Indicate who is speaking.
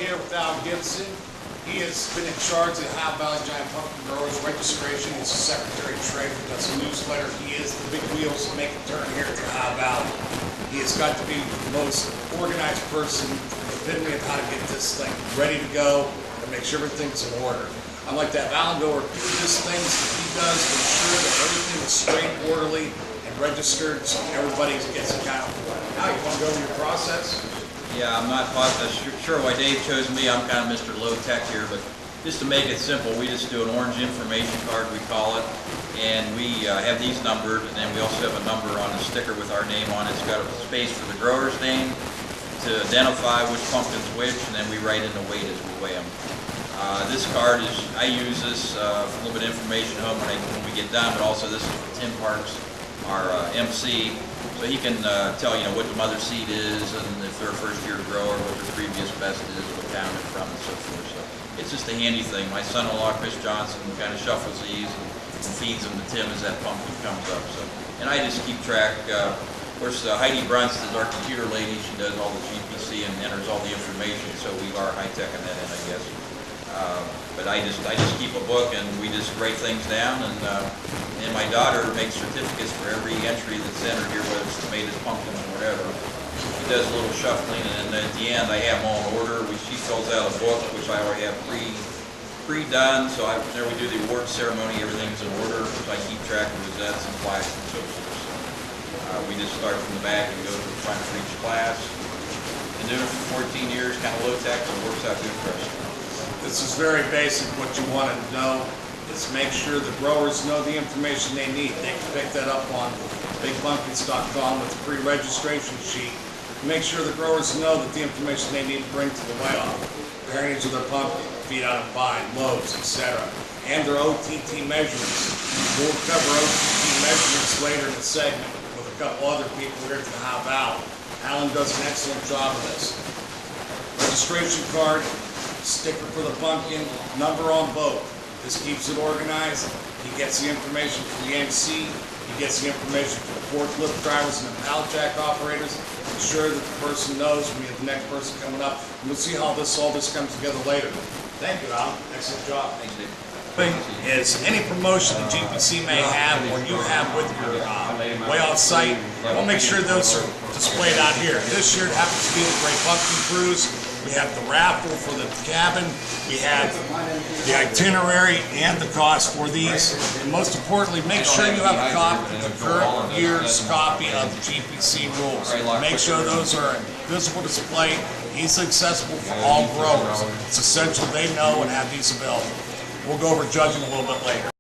Speaker 1: here with Alan Gibson. He has been in charge of the Ohio Valley Giant Pumpkin Growers Registration. He's the Secretary of Trade who does a newsletter. He is the big wheels that make a turn here at the Ohio Valley. He has got to be the most organized person, the epitome of how to get this thing ready to go and make sure everything's in order. I'd like to have Alan go over just things that he does to ensure that everything is straight, orderly, and registered so everybody gets accounted for. Now, you want to go over your process?
Speaker 2: Yeah, I'm not sure why Dave chose me. I'm kind of Mr. Low Tech here, but just to make it simple, we just do an orange information card, we call it, and we have these numbered, and then we also have a number on the sticker with our name on it. It's got a space for the grower's name to identify which pumpkin's which, and then we write in the weight as we weigh them. This card is, I use this for a little bit of information home when we get done, but also this is for Tim Parks, our MC, so he can tell what the mother seed is, and if they're a first-year grower, what their previous best is, what town they're from, and so forth. So it's just a handy thing. My son-in-law, Chris Johnson, kind of shuffles these and feeds them to Tim as that pumpkin comes up. So, and I just keep track. Of course, Heidi Brunst is our computer lady. She does all the GPC and enters all the information. So we are high-tech in that end, I guess. But I just keep a book, and we just write things down, and my daughter makes certificates for every entry that's entered here, whether it's tomatoes, pumpkins, or whatever. She does a little shuffling, and then at the end I have them all in order. She fills out a book, which I already have pre-done, so there we do the award ceremony, everything's in order, so I keep track of rosettes and plaques and so forth. So, we just start from the back and go to the front for each class. Been doing it for 14 years, kind of low tech, so it works out good for us.
Speaker 1: This is very basic. What you want to know is make sure the growers know the information they need. They can pick that up on bigpumpkins.com with a pre-registration sheet. Make sure the growers know that the information they need to bring to the weigh-off, bearings of their pumpkin, feet on a vine, loads, etc., and their OTT measurements. We'll cover OTT measurements later in the segment with a couple other people here at the Ohio Valley. Alan does an excellent job of this. Registration card, sticker for the pumpkin, number on both. This keeps it organized. He gets the information from the MC. He gets the information from the forklift drivers and the pallet jack operators. Ensure that the person knows when we have the next person coming up. And we'll see how all this comes together later. Thank you, Alan. Excellent job.
Speaker 2: Thanks, Dave.
Speaker 1: Thing is, any promotion the GPC may have or you have with your weigh-off site, we'll make sure those are displayed out here. This year it happens to be the Great Pumpkin Cruise. We have the raffle for the cabin. We have the itinerary and the cost for these. And most importantly, make sure you have a copy of the current year's copy of the GPC rules. Make sure those are in visible display, easily accessible for all growers. It's essential they know and have these available. We'll go over judging a little bit later.